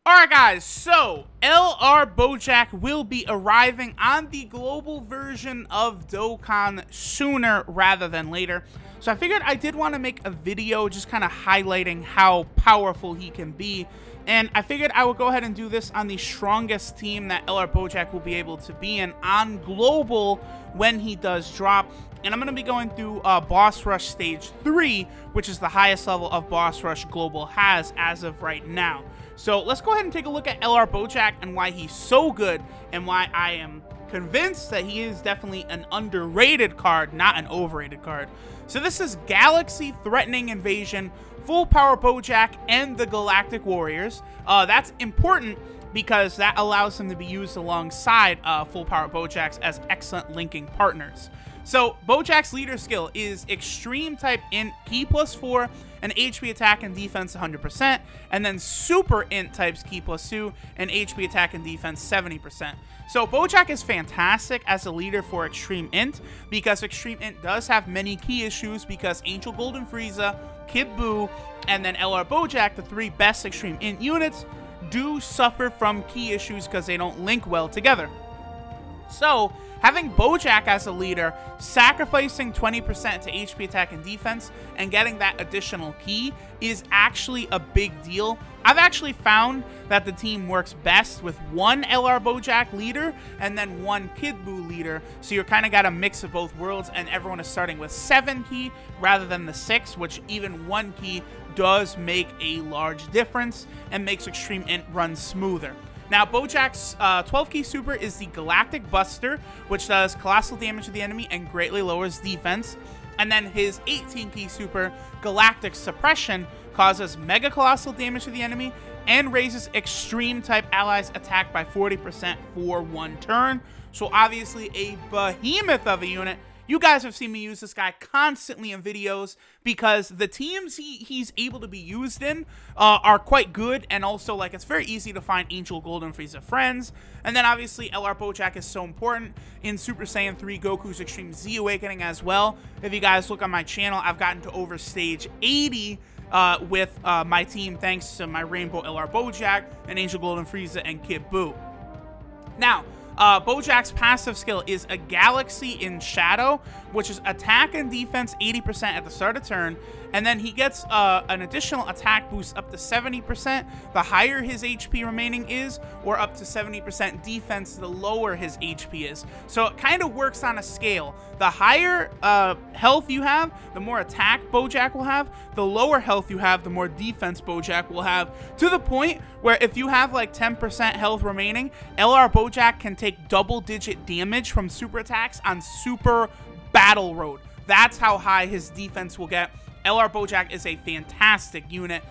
Alright guys, so LR BOJACK will be arriving on the global version of Dokkan sooner rather than later. So I figured I did want to make a video just kind of highlighting how powerful he can be. And I figured I would go ahead and do this on the strongest team that LR BOJACK will be able to be in on global when he does drop. And I'm going to be going through Boss Rush Stage 3, which is the highest level of Boss Rush Global has as of right now. So let's go ahead and take a look at LR BOJACK and why he's so good and why I am convinced that he is definitely an underrated card, not an overrated card. So this is Galaxy Threatening Invasion, Full Power BOJACK, and the Galactic Warriors. That's important because that allows him to be used alongside Full Power BOJACKs as excellent linking partners. So BOJACK's leader skill is Extreme type Int Ki +4 and HP attack and defense 100%, and then Super Int types Ki +2 and HP attack and defense 70%. So BOJACK is fantastic as a leader for Extreme Int because Extreme Int does have many key issues because Angel Golden Frieza, Kid Buu, and then LR BOJACK, the three best Extreme Int units, do suffer from key issues because they don't link well together. So having BOJACK as a leader, sacrificing 20% to HP attack and defense, and getting that additional key is actually a big deal. I've actually found that the team works best with one LR BOJACK leader and then one Kid Buu leader, so you're kind of got a mix of both worlds, and everyone is starting with 7 key rather than the 6, which even 1 key does make a large difference and makes Extreme Int run smoother. Now, BOJACK's 12-key super is the Galactic Buster, which does colossal damage to the enemy and greatly lowers defense. And then his 18-key super, Galactic Suppression, causes mega colossal damage to the enemy and raises extreme-type allies' attack by 40% for 1 turn. So obviously a behemoth of a unit. You guys have seen me use this guy constantly in videos because the teams he's able to be used in are quite good, and also like it's very easy to find Angel Golden Frieza friends. And then obviously LR BOJACK is so important in Super Saiyan 3 Goku's Extreme Z Awakening as well. If you guys look on my channel, I've gotten to over stage 80 with my team thanks to my Rainbow LR BOJACK and Angel Golden Frieza and Kid Buu. Now, BOJACK's passive skill is a Galaxy in Shadow, which is attack and defense 80% at the start of turn, and then he gets an additional attack boost up to 70% the higher his HP remaining is, or up to 70% defense the lower his HP is. So it kind of works on a scale. The higher health you have, the more attack BOJACK will have. The lower health you have, the more defense BOJACK will have, to the point where if you have like 10% health remaining, LR BOJACK can take double-digit damage from super attacks on Super Battle Road. That's how high his defense will get. LR BOJACK is a fantastic unit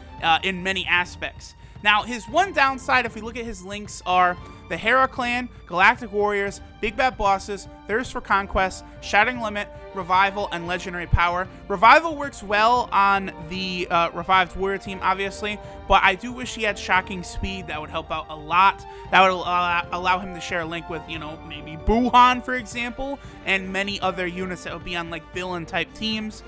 in many aspects. Now, his one downside, if we look at his links, are the Hera Clan, Galactic Warriors, Big Bad Bosses, Thirst for Conquest, Shattering Limit, Revival, and Legendary Power. Revival works well on the Revived Warrior team, obviously, but I do wish he had Shocking Speed. That would help out a lot. That would allow him to share a link with, you know, maybe Buhan, for example, and many other units that would be on, like, villain-type teams.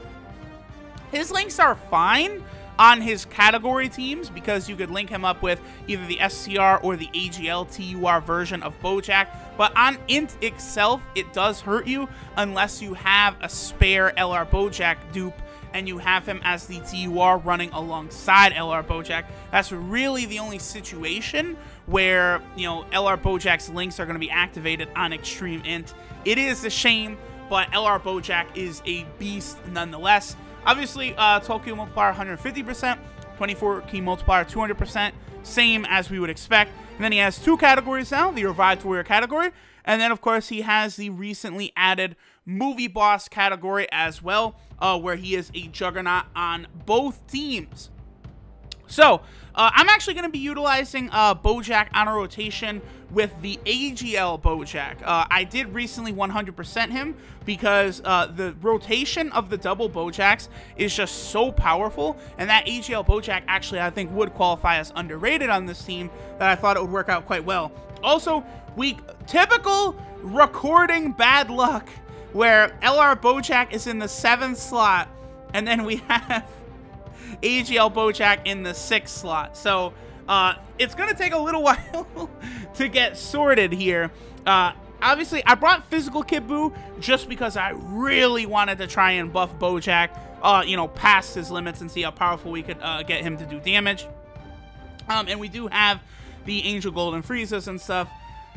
His links are fine on his category teams because you could link him up with either the SCR or the AGL TUR version of BOJACK, but on Int itself, it does hurt you unless you have a spare LR BOJACK dupe and you have him as the TUR running alongside LR BOJACK. That's really the only situation where, you know, LR BOJACK's links are going to be activated on Extreme Int. It is a shame, but LR BOJACK is a beast nonetheless. Obviously, 12 key multiplier 150%, 24 key multiplier 200%, same as we would expect. And then he has 2 categories now, the Revived Warrior category, and then of course he has the recently added Movie Boss category as well, where he is a juggernaut on both teams. So, I'm actually going to be utilizing BOJACK on a rotation with the AGL BOJACK. I did recently 100% him because the rotation of the double BOJACKs is just so powerful, and that AGL BOJACK actually I think would qualify as underrated on this team, that I thought it would work out quite well. Also, typical recording bad luck, where LR BOJACK is in the 7th slot, and then we have AGL BOJACK in the 6th slot. So It's going to take a little while to get sorted here. Obviously, I brought Physical Kid Buu just because I really wanted to try and buff BOJACK, you know, past his limits and see how powerful we could get him to do damage. And we do have the Angel Golden Friezas and stuff.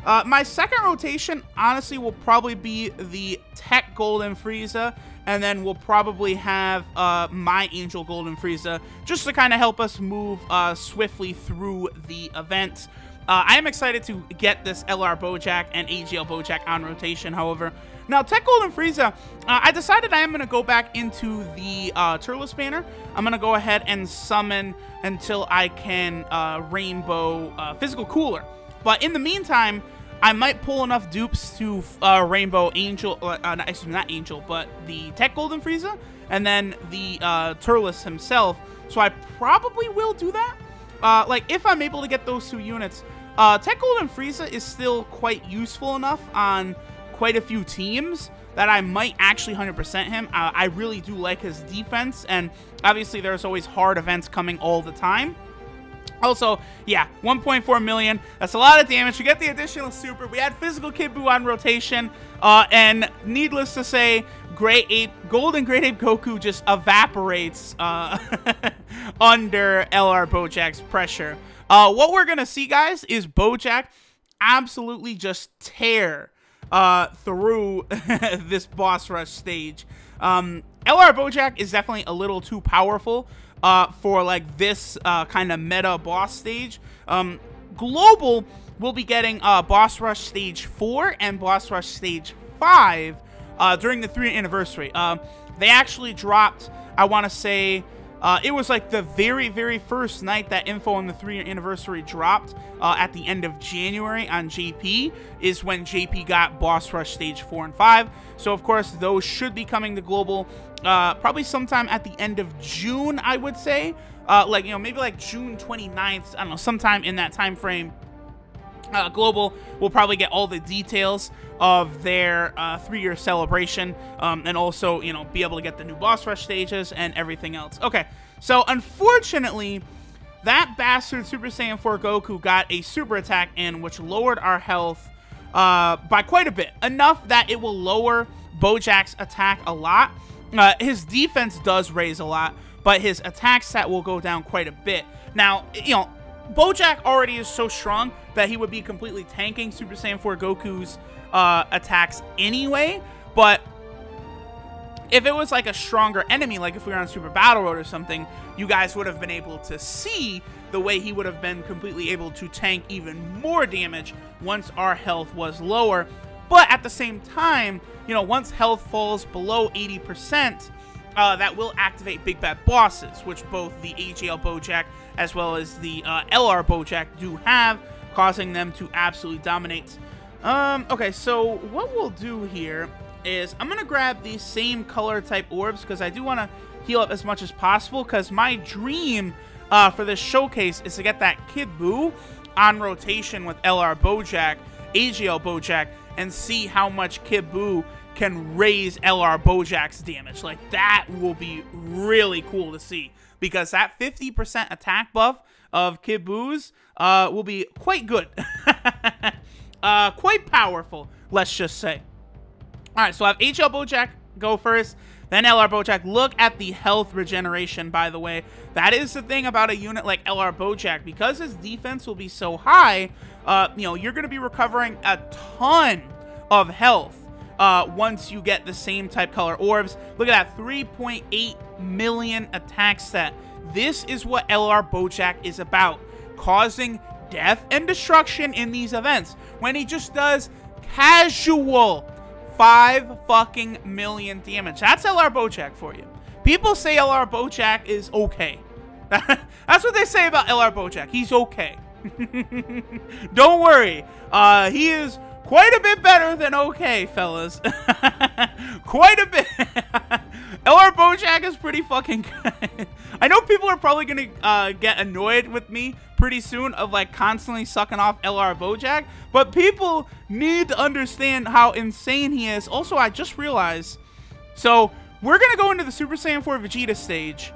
My second rotation, honestly, will probably be the Tech Golden Frieza, and then we'll probably have my Angel Golden Frieza, just to kind of help us move swiftly through the event. I am excited to get this LR BOJACK and AGL BOJACK on rotation, however. Now, Tech Golden Frieza, I decided I am going to go back into the Turles banner. I'm going to go ahead and summon until I can Rainbow Physical Cooler. But in the meantime, I might pull enough dupes to Rainbow Angel, excuse me, not Angel, but the Tech Golden Frieza, and then the Turles himself. So I probably will do that. Like, if I'm able to get those 2 units. Tech Golden Frieza is still quite useful enough on quite a few teams that I might actually 100% him. I really do like his defense, and obviously there's always hard events coming all the time. Also, yeah, 1.4 million. That's a lot of damage. We get the additional super. We had Physical Kid Buu on rotation. And needless to say, Golden Great Ape Goku just evaporates under LR BOJACK's pressure. What we're going to see, guys, is BOJACK absolutely just tear through this boss rush stage. LR BOJACK is definitely a little too powerful for like this kind of meta boss stage. Global will be getting boss rush stage 4 and boss rush stage 5 during the 3rd anniversary. They actually dropped, I want to say, it was like the very first night that info on the 3rd anniversary dropped at the end of January on JP is when JP got boss rush stage 4 and 5. So of course those should be coming to global probably sometime at the end of June, I would say. Like, you know, maybe like June 29th, I don't know, sometime in that time frame. Global will probably get all the details of their 3-year celebration, and also, you know, be able to get the new boss rush stages and everything else. Okay, so unfortunately, that bastard Super Saiyan 4 Goku got a super attack in, which lowered our health by quite a bit. Enough that it will lower BOJACK's attack a lot. His defense does raise a lot, but his attack stat will go down quite a bit. Now, you know, BOJACK already is so strong that he would be completely tanking Super Saiyan 4 Goku's attacks anyway, but if it was like a stronger enemy, like if we were on Super Battle Road or something, you guys would have been able to see the way he would have been completely able to tank even more damage once our health was lower. But at the same time, you know, once health falls below 80%, that will activate Big Bad Bosses, which both the AGL BOJACK as well as the LR BOJACK do have, causing them to absolutely dominate. Okay, so what we'll do here is I'm going to grab these same color type orbs because I do want to heal up as much as possible, because my dream for this showcase is to get that Kid Buu on rotation with LR BOJACK, AGL BOJACK, and see how much Kid Buu can raise LR BOJACK's damage. Like, that will be really cool to see, because that 50% attack buff of Kid Buu's will be quite good. Quite powerful, let's just say. Alright, so I have HL BOJACK go first, then LR BOJACK. Look at the health regeneration, by the way. That is the thing about a unit like LR BOJACK. Because his defense will be so high, you know, you're going to be recovering a ton of health once you get the same type color orbs. Look at that, 3.8 million attack stat. This is what LR BOJACK is about, causing death and destruction in these events, when he just does casual 5 fucking million damage. That's LR BOJACK for you. People say LR BOJACK is okay. That's what they say about LR BOJACK. He's okay. Don't worry. He is quite a bit better than okay, fellas. Quite a bit. LR BOJACK is pretty fucking good. I know people are probably gonna get annoyed with me pretty soon of like constantly sucking off LR BOJACK, but people need to understand how insane he is. Also, I just realized, so we're gonna go into the Super Saiyan 4 Vegeta stage.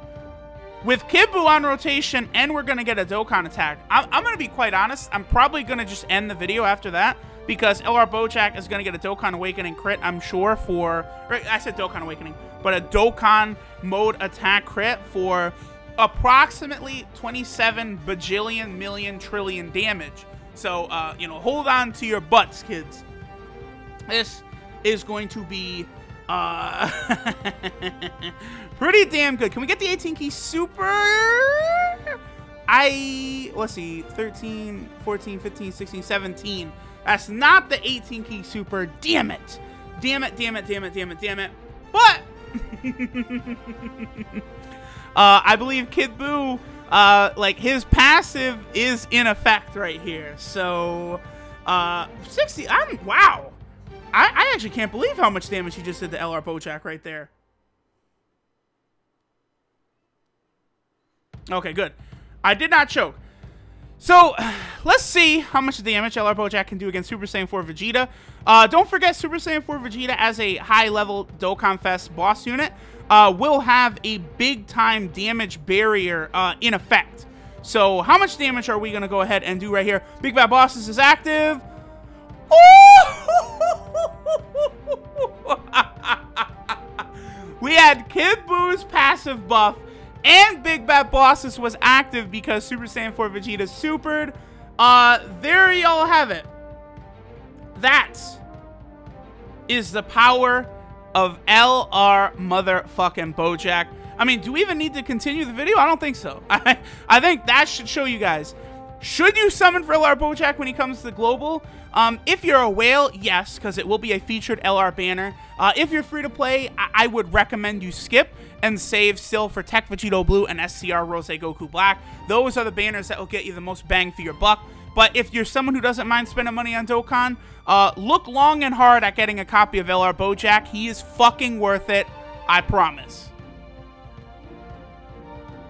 with Kid Buu on rotation, and we're going to get a Dokkan attack, I'm going to be quite honest. I'm probably going to just end the video after that, because LR BOJACK is going to get a Dokkan Awakening crit, I'm sure, for... I said Dokkan Awakening, but a Dokkan mode attack crit for approximately 27 bajillion million trillion damage. So, you know, hold on to your butts, kids. This is going to be pretty damn good. Can we get the 18 key super? Let's see, 13, 14, 15, 16, 17. That's not the 18 key super. Damn it. Damn it, damn it, damn it, damn it, damn it. But I believe Kid Buu, like, his passive is in effect right here. So 60, wow. I actually can't believe how much damage he just did to LR BOJACK right there. Okay, good. I did not choke. So, let's see how much damage LR BOJACK can do against Super Saiyan 4 Vegeta. Don't forget, Super Saiyan 4 Vegeta, as a high-level Dokkan Fest boss unit, will have a big-time damage barrier in effect. So, how much damage are we going to go ahead and do right here? Big Bad Bosses is active. We had Kid Buu's passive buff, and Big Bad Bosses was active because Super Saiyan 4 Vegeta supered. There y'all have it. That is the power of LR motherfucking BOJACK. I mean, do we even need to continue the video? I don't think so. I think that should show you guys. Should you summon for LR BOJACK when he comes to Global? If you're a whale, yes, because it will be a featured LR banner. If you're free to play, I would recommend you skip and save still for Tech Vegito Blue and SCR Rose Goku Black. Those are the banners that will get you the most bang for your buck. But if you're someone who doesn't mind spending money on Dokkan, look long and hard at getting a copy of LR BOJACK. He is fucking worth it, I promise.